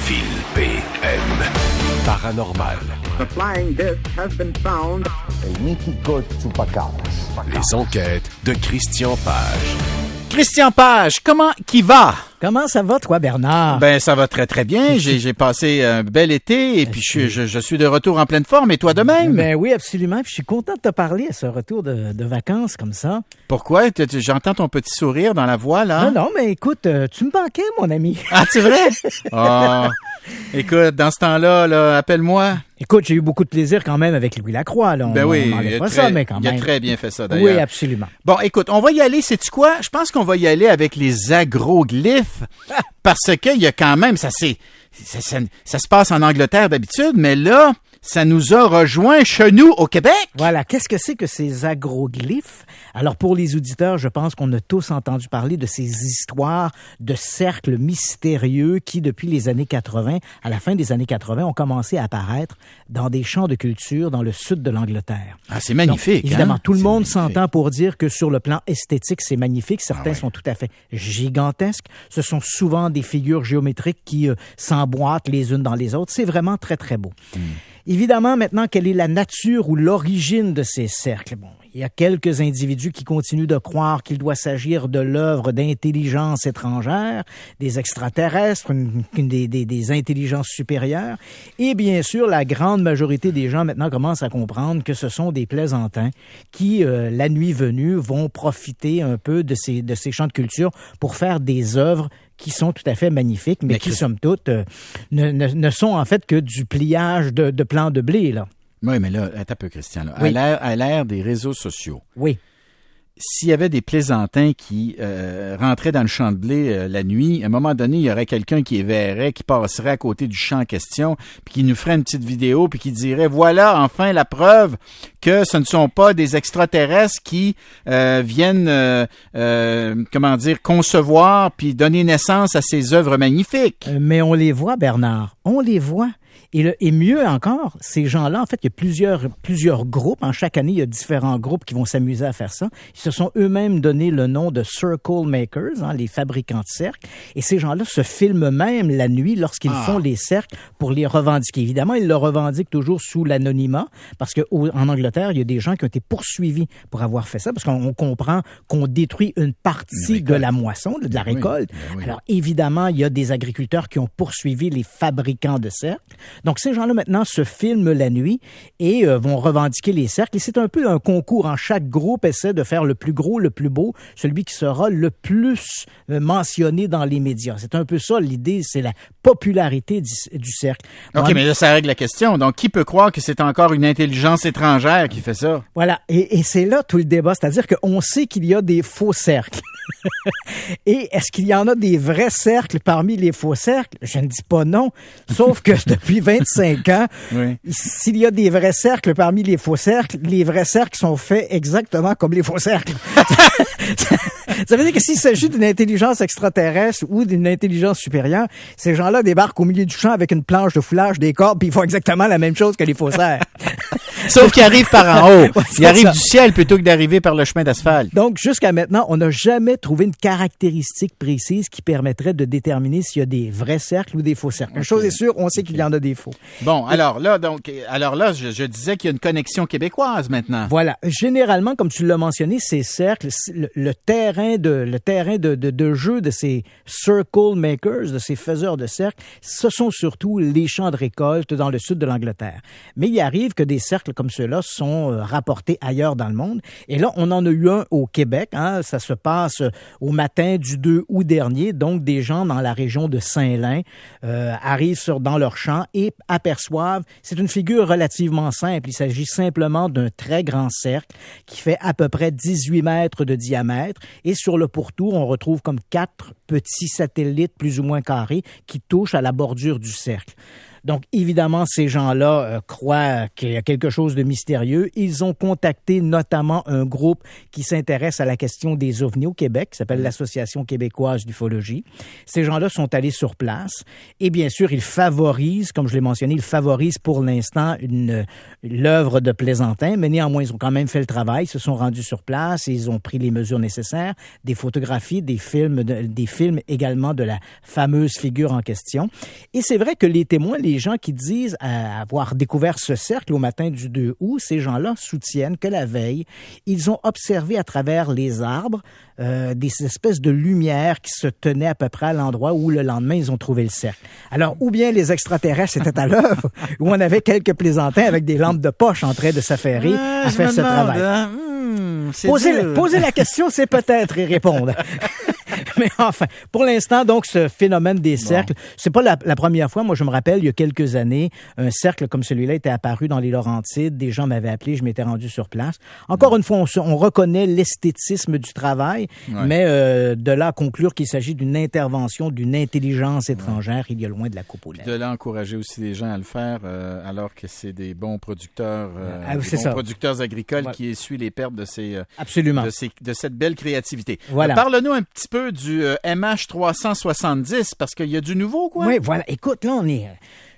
Phil PM. Paranormal. The flying disc has been found. El mítico Chupacabras. Les enquêtes de Christian Page. Christian Page, qui va? Comment ça va, toi, Bernard? Ben, ça va très, très bien. J'ai passé un bel été et puis je suis de retour en pleine forme. Et toi de même? Ben oui, absolument. Puis je suis content de te parler à ce retour de vacances comme ça. Pourquoi? J'entends ton petit sourire dans la voix, là. Non, mais écoute, tu me manquais, mon ami. Ah, c'est vrai? Oh, écoute, dans ce temps-là, là, appelle-moi. Écoute, j'ai eu beaucoup de plaisir quand même avec Louis Lacroix. Là. Ben oui, il a très bien fait ça, d'ailleurs. Oui, absolument. Bon, écoute, on va y aller, sais-tu quoi? Je pense qu'on va y aller avec les agroglyphes, parce qu'il y a quand même, ça se passe en Angleterre d'habitude, mais là, ça nous a rejoint chez nous au Québec. Voilà, qu'est-ce que c'est que ces agroglyphes? Alors, pour les auditeurs, je pense qu'on a tous entendu parler de ces histoires de cercles mystérieux qui, depuis les années 80, à la fin des années 80, ont commencé à apparaître dans des champs de culture dans le sud de l'Angleterre. Ah, c'est magnifique. Donc, évidemment, tout le monde magnifique. s'entend pour dire que sur le plan esthétique, c'est magnifique. Certains sont tout à fait gigantesques. Ce sont souvent des figures géométriques qui s'emboîtent les unes dans les autres. C'est vraiment très, très beau. Évidemment, maintenant, quelle est la nature ou l'origine de ces cercles? Bon, il y a quelques individus qui continuent de croire qu'il doit s'agir de l'œuvre d'intelligences étrangères, des extraterrestres, des intelligences supérieures. Et bien sûr, la grande majorité des gens maintenant commencent à comprendre que ce sont des plaisantins qui, la nuit venue, vont profiter un peu de ces champs de culture pour faire des œuvres qui sont tout à fait magnifiques, mais qui, somme toute, ne sont en fait que du pliage de plants de blé, là. Oui, mais là, attends un peu, Christian. Là. Oui. À l'ère des réseaux sociaux, Oui. s'il y avait des plaisantins qui rentraient dans le champ de blé la nuit, à un moment donné, il y aurait quelqu'un qui les verrait, qui passerait à côté du champ en question, puis qui nous ferait une petite vidéo, puis qui dirait, voilà, enfin, la preuve que ce ne sont pas des extraterrestres qui viennent, concevoir puis donner naissance à ces œuvres magnifiques. Mais on les voit, Bernard. On les voit. Et mieux encore, ces gens-là, en fait, il y a plusieurs groupes. En chaque année, il y a différents groupes qui vont s'amuser à faire ça. Ils se sont eux-mêmes donné le nom de Circle Makers, les fabricants de cercles. Et ces gens-là se filment même la nuit lorsqu'ils font les cercles pour les revendiquer. Évidemment, ils le revendiquent toujours sous l'anonymat parce qu'en Angleterre, il y a des gens qui ont été poursuivis pour avoir fait ça parce qu'on comprend qu'on détruit une partie de la moisson, de la récolte. Oui. Alors, évidemment, il y a des agriculteurs qui ont poursuivi les fabricants de cercles. Donc, ces gens-là, maintenant, se filment la nuit et vont revendiquer les cercles. Et c'est un peu un concours. Chaque groupe essaie de faire le plus gros, le plus beau, celui qui sera le plus mentionné dans les médias. C'est un peu ça, l'idée, c'est la popularité du cercle. OK, mais là, ça règle la question. Donc, qui peut croire que c'est encore une intelligence étrangère qui fait ça? Voilà. Et c'est là tout le débat. C'est-à-dire qu'on sait qu'il y a des faux cercles. Et est-ce qu'il y en a des vrais cercles parmi les faux cercles? Je ne dis pas non. Sauf que depuis 25 ans, s'il y a des vrais cercles parmi les faux cercles, les vrais cercles sont faits exactement comme les faux cercles. Ça veut dire que s'il s'agit d'une intelligence extraterrestre ou d'une intelligence supérieure, ces gens-là débarquent au milieu du champ avec une planche de foulage, des cordes, puis ils font exactement la même chose que les faussaires. Sauf qu'ils arrivent par en haut. Ils arrivent ça. du ciel plutôt que d'arriver par le chemin d'asphalte. Donc, jusqu'à maintenant, on n'a jamais trouvé une caractéristique précise qui permettrait de déterminer s'il y a des vrais cercles ou des faux cercles. Une chose est sûre, on sait qu'il y en a des faux. Bon, alors là, je disais qu'il y a une connexion québécoise maintenant. Voilà. Généralement, comme tu l'as mentionné, ces cercles, le terrain de jeu de ces circle makers, de ces faiseurs de cercles, ce sont surtout les champs de récolte dans le sud de l'Angleterre. Mais il arrive que des cercles comme ceux-là sont rapportés ailleurs dans le monde. Et là, on en a eu un au Québec. Ça se passe au matin du 2 août dernier. Donc, des gens dans la région de Saint-Lin arrivent dans leur champ et aperçoivent, c'est une figure relativement simple. Il s'agit simplement d'un très grand cercle qui fait à peu près 18 mètres de diamètre. Et sur le pourtour, on retrouve comme 4 petits satellites plus ou moins carrés qui touchent à la bordure du cercle. Donc, évidemment, ces gens-là croient qu'il y a quelque chose de mystérieux. Ils ont contacté notamment un groupe qui s'intéresse à la question des ovnis au Québec, qui s'appelle l'Association québécoise d'ufologie. Ces gens-là sont allés sur place et bien sûr, ils favorisent, comme je l'ai mentionné, ils favorisent pour l'instant l'œuvre de Plaisantin, mais néanmoins, ils ont quand même fait le travail, ils se sont rendus sur place, et ils ont pris les mesures nécessaires, des photographies, des films également de la fameuse figure en question. Et c'est vrai que les témoins, les gens qui disent avoir découvert ce cercle au matin du 2 août, ces gens-là soutiennent que la veille, ils ont observé à travers les arbres des espèces de lumières qui se tenaient à peu près à l'endroit où le lendemain, ils ont trouvé le cercle. Alors, ou bien les extraterrestres étaient à l'œuvre, ou on avait quelques plaisantins avec des lampes de poche en train de s'affairer à faire ce travail. Poser la question, c'est peut-être y répondre. Mais enfin, pour l'instant, donc, ce phénomène des cercles, c'est pas la première fois. Moi, je me rappelle, il y a quelques années, un cercle comme celui-là était apparu dans les Laurentides. Des gens m'avaient appelé, je m'étais rendu sur place. Encore une fois, on reconnaît l'esthétisme du travail, mais de là à conclure qu'il s'agit d'une intervention d'une intelligence étrangère, il y a loin de la coupe aux lèvres. De là encourager aussi les gens à le faire, alors que c'est des bons producteurs, producteurs agricoles qui essuient les pertes de ces, absolument, de cette belle créativité. Voilà. Parle-nous un petit peu du MH370, parce qu'il y a du nouveau, quoi. Oui, voilà. Écoute, là,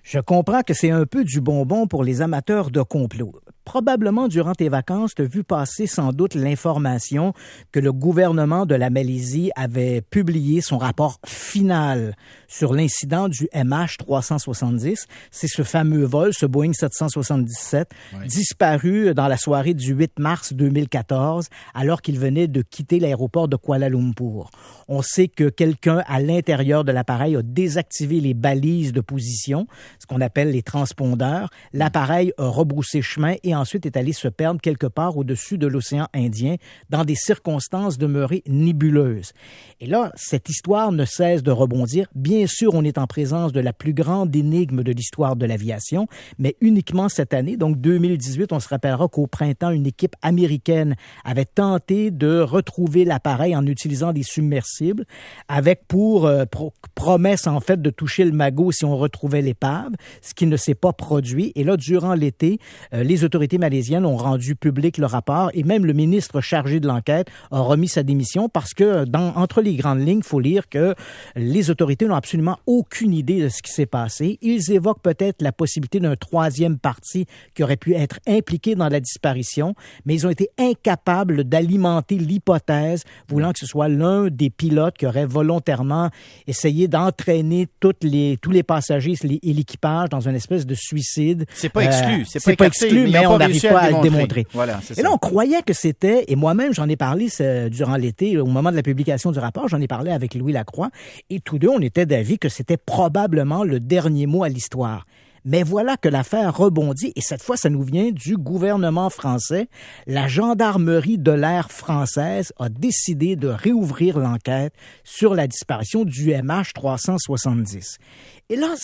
je comprends que c'est un peu du bonbon pour les amateurs de complot. Probablement, durant tes vacances, tu as vu passer sans doute l'information que le gouvernement de la Malaisie avait publié son rapport final sur l'incident du MH370. C'est ce fameux vol, ce Boeing 777, disparu dans la soirée du 8 mars 2014, alors qu'il venait de quitter l'aéroport de Kuala Lumpur. On sait que quelqu'un à l'intérieur de l'appareil a désactivé les balises de position, ce qu'on appelle les transpondeurs. L'appareil a rebroussé chemin et ensuite est allé se perdre quelque part au-dessus de l'océan Indien dans des circonstances demeurées nébuleuses. Et là, cette histoire ne cesse de rebondir. Bien sûr, on est en présence de la plus grande énigme de l'histoire de l'aviation, mais uniquement cette année, donc 2018, on se rappellera qu'au printemps, une équipe américaine avait tenté de retrouver l'appareil en utilisant des submersibles, avec pour promesse, en fait, de toucher le magot si on retrouvait l'épave, ce qui ne s'est pas produit. Et là, durant l'été, les autorités malaisiennes ont rendu public le rapport et même le ministre chargé de l'enquête a remis sa démission parce que, entre les grandes lignes, il faut lire que les autorités n'ont absolument aucune idée de ce qui s'est passé. Ils évoquent peut-être la possibilité d'un troisième parti qui aurait pu être impliqué dans la disparition, mais ils ont été incapables d'alimenter l'hypothèse voulant que ce soit l'un des pilotes qui aurait volontairement essayé d'entraîner tous les passagers et l'équipage dans une espèce de suicide. C'est pas exclu. C'est pas exclu, mais on n'arrive pas à le démontrer. Voilà, c'est et là, on croyait que c'était, et moi-même, j'en ai parlé durant l'été, au moment de la publication du rapport, j'en ai parlé avec Louis Lacroix, et tous deux, on était d'avis que c'était probablement le dernier mot à l'histoire. Mais voilà que l'affaire rebondit, et cette fois, ça nous vient du gouvernement français. La gendarmerie de l'air française a décidé de réouvrir l'enquête sur la disparition du MH370. Et là,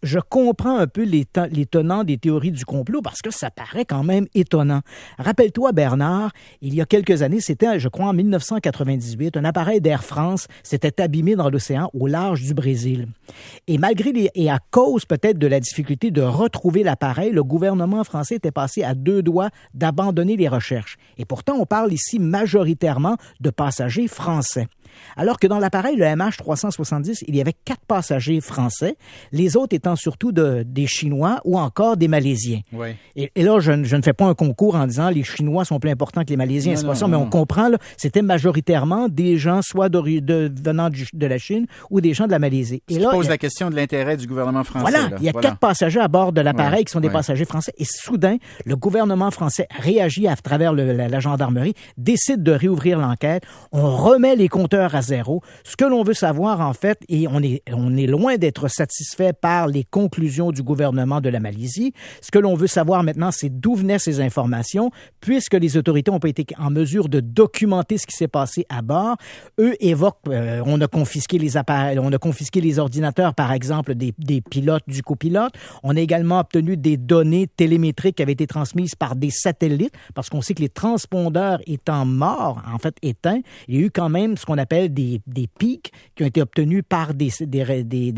je comprends un peu les tenants des théories du complot parce que ça paraît quand même étonnant. Rappelle-toi, Bernard, il y a quelques années, c'était, je crois, en 1998, un appareil d'Air France s'était abîmé dans l'océan au large du Brésil. Et et à cause peut-être de la difficulté de retrouver l'appareil, le gouvernement français était passé à 2 doigts d'abandonner les recherches. Et pourtant, on parle ici majoritairement de passagers français. Alors que dans l'appareil, le MH370, il y avait 4 passagers français, les autres étant surtout des Chinois ou encore des Malaisiens. Oui. Et là, je ne fais pas un concours en disant les Chinois sont plus importants que les Malaisiens, c'est pas ça, mais on comprend, là, c'était majoritairement des gens soit venant de la Chine ou des gens de la Malaisie. Et là, pose la question de l'intérêt du gouvernement français. Voilà, il y a 4 passagers à bord de l'appareil qui sont des passagers français. Et soudain, le gouvernement français réagit à travers la gendarmerie, décide de réouvrir l'enquête, on remet les compteurs à zéro. Ce que l'on veut savoir, en fait, et on est loin d'être satisfait par les conclusions du gouvernement de la Malaisie. Ce que l'on veut savoir maintenant, c'est d'où venaient ces informations, puisque les autorités n'ont pas été en mesure de documenter ce qui s'est passé à bord. Eux évoquent, on a confisqué les appareils, on a confisqué les ordinateurs, par exemple, des pilotes, du copilote. On a également obtenu des données télémétriques qui avaient été transmises par des satellites, parce qu'on sait que les transpondeurs étant morts, en fait éteints, il y a eu quand même ce qu'on appelle appelle des pics qui ont été obtenus par des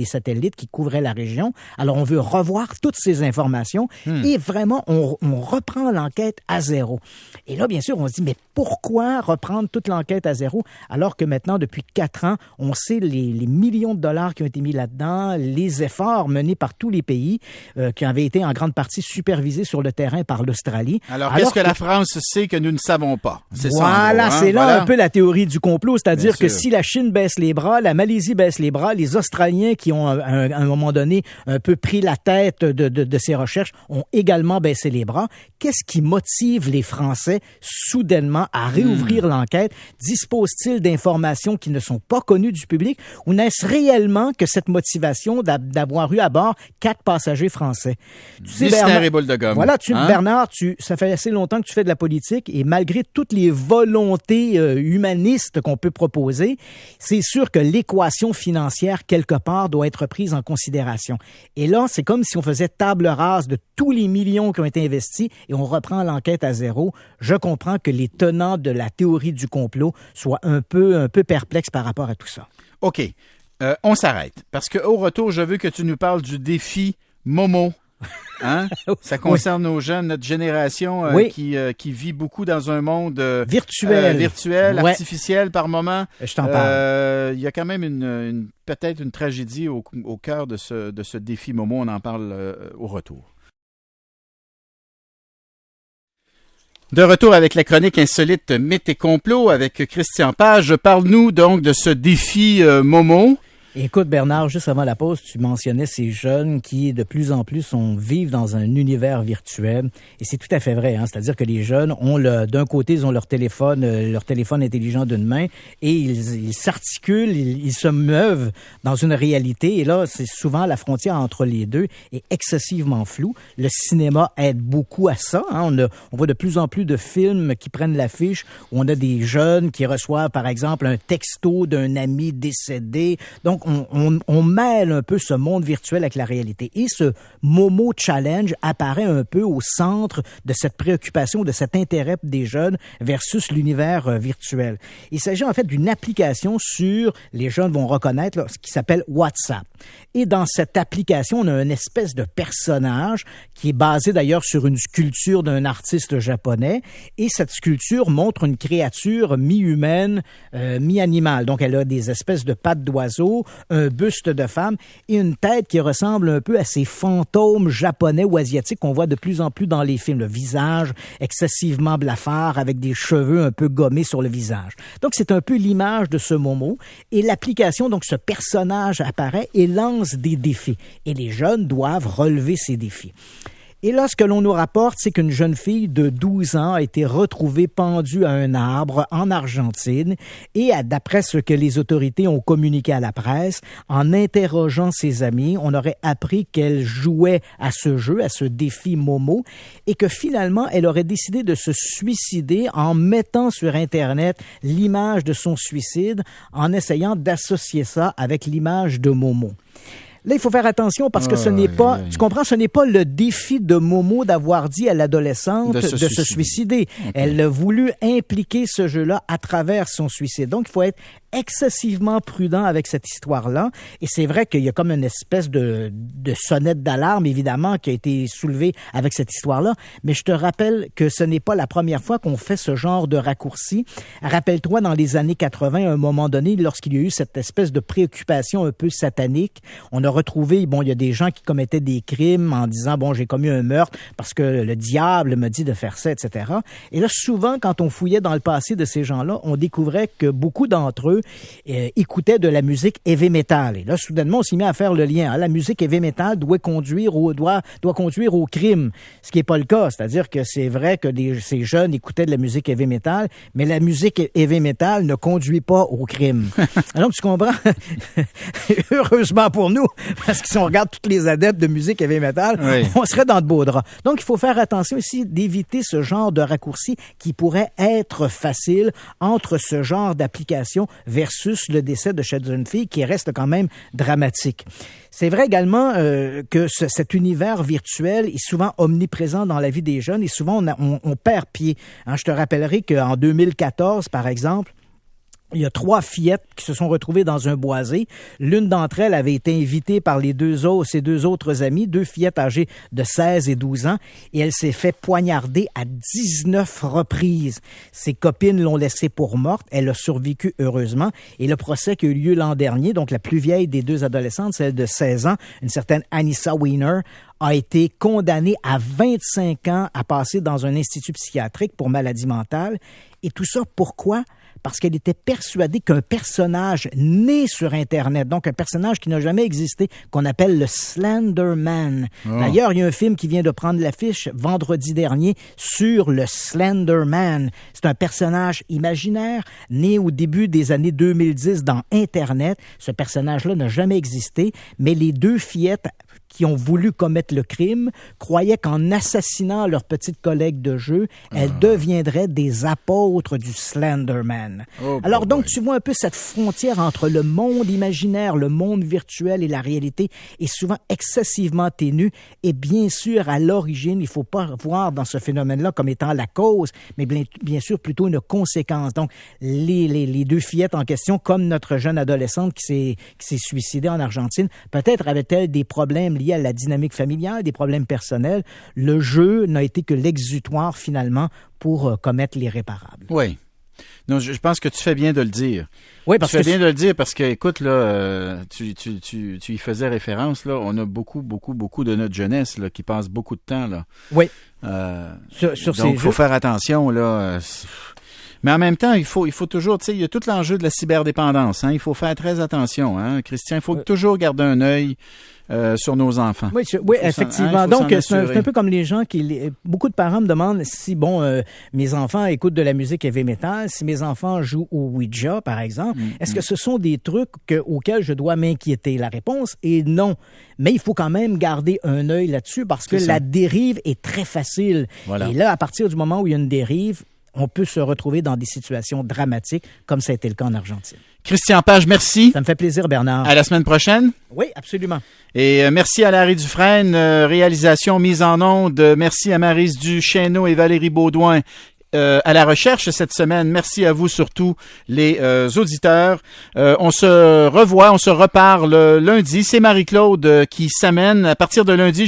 satellites qui couvraient la région. Alors, on veut revoir toutes ces informations et vraiment, on reprend l'enquête à zéro. Et là, bien sûr, on se dit, mais pourquoi reprendre toute l'enquête à zéro alors que maintenant, depuis 4 ans, on sait les millions de dollars qui ont été mis là-dedans, les efforts menés par tous les pays qui avaient été en grande partie supervisés sur le terrain par l'Australie. Alors qu'est-ce que la France sait que nous ne savons pas? C'est là un peu la théorie du complot, c'est-à-dire que si la Chine baisse les bras, la Malaisie baisse les bras, les Australiens qui ont à un moment donné un peu pris la tête de ces recherches ont également baissé les bras. Qu'est-ce qui motive les Français soudainement à réouvrir l'enquête? Disposent-ils d'informations qui ne sont pas connues du public ou n'est-ce réellement que cette motivation d'avoir eu à bord 4 passagers français? Tu sais, Bernard, et boule de gomme. Voilà, Bernard, ça fait assez longtemps que tu fais de la politique et malgré toutes les volontés humanistes qu'on peut proposer, c'est sûr que l'équation financière, quelque part, doit être prise en considération. Et là, c'est comme si on faisait table rase de tous les millions qui ont été investis et on reprend l'enquête à zéro. Je comprends que les tenants de la théorie du complot soient un peu perplexes par rapport à tout ça. OK. On s'arrête. Parce qu'au retour, je veux que tu nous parles du défi Momo. Hein? Ça concerne nos jeunes, notre génération qui vit beaucoup dans un monde virtuel, artificiel par moment. Je t'en parle. Il y a quand même peut-être une tragédie au cœur de ce défi Momo. On en parle au retour. De retour avec la chronique insolite Mythes et complots avec Christian Page. Parle-nous donc de ce défi Momo. Écoute, Bernard, juste avant la pause, tu mentionnais ces jeunes qui, de plus en plus, vivent dans un univers virtuel. Et c'est tout à fait vrai, hein. C'est-à-dire que les jeunes d'un côté, ils ont leur téléphone intelligent d'une main et ils s'articulent, ils se meuvent dans une réalité. Et là, c'est souvent la frontière entre les deux est excessivement floue. Le cinéma aide beaucoup à ça, hein. On voit de plus en plus de films qui prennent l'affiche où on a des jeunes qui reçoivent, par exemple, un texto d'un ami décédé. Donc, on mêle un peu ce monde virtuel avec la réalité. Et ce Momo Challenge apparaît un peu au centre de cette préoccupation, de cet intérêt des jeunes versus l'univers virtuel. Il s'agit en fait d'une application les jeunes vont reconnaître, là, ce qui s'appelle WhatsApp. Et dans cette application, on a une espèce de personnage qui est basé d'ailleurs sur une sculpture d'un artiste japonais. Et cette sculpture montre une créature mi-humaine, mi-animale. Donc, elle a des espèces de pattes d'oiseau, un buste de femme et une tête qui ressemble un peu à ces fantômes japonais ou asiatiques qu'on voit de plus en plus dans les films. Le visage excessivement blafard avec des cheveux un peu gommés sur le visage. Donc, c'est un peu l'image de ce Momo. Et l'application, donc, ce personnage apparaît et lance des défis. Et les jeunes doivent relever ces défis. Et là, ce que l'on nous rapporte, c'est qu'une jeune fille de 12 ans a été retrouvée pendue à un arbre en Argentine et d'après ce que les autorités ont communiqué à la presse, en interrogeant ses amis, on aurait appris qu'elle jouait à ce jeu, à ce défi Momo et que finalement, elle aurait décidé de se suicider en mettant sur Internet l'image de son suicide en essayant d'associer ça avec l'image de Momo. Là, il faut faire attention parce que ce n'est pas, tu comprends, ce n'est pas le défi de Momo d'avoir dit à l'adolescente de se suicider. Okay. Elle a voulu impliquer ce jeu-là à travers son suicide. Donc, il faut être excessivement prudent avec cette histoire-là. Et c'est vrai qu'il y a comme une espèce de sonnette d'alarme, évidemment, qui a été soulevée avec cette histoire-là. Mais je te rappelle que ce n'est pas la première fois qu'on fait ce genre de raccourci. Rappelle-toi, dans les années 80, à un moment donné, lorsqu'il y a eu cette espèce de préoccupation un peu satanique, on a retrouvé, il y a des gens qui commettaient des crimes en disant, j'ai commis un meurtre parce que le diable me dit de faire ça, etc. Et là, souvent, quand on fouillait dans le passé de ces gens-là, on découvrait que beaucoup d'entre eux écoutaient de la musique heavy metal. Et là, soudainement, on s'est mis à faire le lien. La musique heavy metal doit conduire au crime, ce qui n'est pas le cas. C'est-à-dire que c'est vrai que ces jeunes écoutaient de la musique heavy metal, mais la musique heavy metal ne conduit pas au crime. Alors, tu comprends? Heureusement pour nous, parce que si on regarde tous les adeptes de musique heavy metal, on serait dans de beaux draps. Donc, il faut faire attention ici d'éviter ce genre de raccourci qui pourrait être facile entre ce genre d'application versus le décès de cette jeune fille qui reste quand même dramatique. C'est vrai également que cet univers virtuel est souvent omniprésent dans la vie des jeunes et souvent on perd pied. Je te rappellerai qu'en 2014, par exemple, Il y a 3 fillettes qui se sont retrouvées dans un boisé. L'une d'entre elles avait été invitée par ses 2 autres amies, 2 fillettes âgées de 16 et 12 ans, et elle s'est fait poignarder à 19 reprises. Ses copines l'ont laissée pour morte. Elle a survécu heureusement. Et le procès qui a eu lieu l'an dernier, donc la plus vieille des 2 adolescentes, celle de 16 ans, une certaine Anissa Weiner, a été condamnée à 25 ans à passer dans un institut psychiatrique pour maladie mentale. Et tout ça, pourquoi? Parce qu'elle était persuadée qu'un personnage né sur Internet, donc un personnage qui n'a jamais existé, qu'on appelle le Slender Man. Oh. D'ailleurs, il y a un film qui vient de prendre l'affiche vendredi dernier sur le Slender Man. C'est un personnage imaginaire né au début des années 2010 dans Internet. Ce personnage-là n'a jamais existé, mais les 2 fillettes qui ont voulu commettre le crime croyaient qu'en assassinant leur petite collègue de jeu, elles deviendraient des apôtres du Slender Man. Oh, alors donc, tu vois un peu cette frontière entre le monde imaginaire, le monde virtuel et la réalité est souvent excessivement ténue. Et bien sûr, à l'origine, il ne faut pas voir dans ce phénomène-là comme étant la cause, mais bien sûr plutôt une conséquence. Donc, les 2 fillettes en question, comme notre jeune adolescente qui s'est suicidée en Argentine, peut-être avaient-elles des problèmes liés à la dynamique familiale, des problèmes personnels. Le jeu n'a été que l'exutoire, finalement, pour commettre l'irréparable. Oui. Non, je pense que tu fais bien de le dire. Oui, parce bien de le dire parce que, écoute, là, tu y faisais référence, là. On a beaucoup de notre jeunesse, là, qui passe beaucoup de temps, là. Oui. Donc, il faut faire attention, là. Mais en même temps, il faut toujours, tu sais, il y a tout l'enjeu de la cyberdépendance, hein. Il faut faire très attention, hein, Christian. Il faut toujours garder un œil sur nos enfants. Oui, effectivement. Donc, c'est un peu comme les gens beaucoup de parents me demandent si, mes enfants écoutent de la musique heavy metal, si mes enfants jouent au Ouija, par exemple, est-ce que ce sont des trucs auxquels je dois m'inquiéter? La réponse est non. Mais il faut quand même garder un œil là-dessus parce que la dérive est très facile. Voilà. Et là, à partir du moment où il y a une dérive, on peut se retrouver dans des situations dramatiques, comme ça a été le cas en Argentine. Christian Page, merci. Ça me fait plaisir, Bernard. À la semaine prochaine. Oui, absolument. Et merci à Larry Dufresne, réalisation, mise en onde. Merci à Maryse Duchesneau et Valérie Baudouin. À la recherche cette semaine. Merci à vous surtout, les auditeurs. On se revoit, on se reparle lundi. C'est Marie-Claude qui s'amène. À partir de lundi,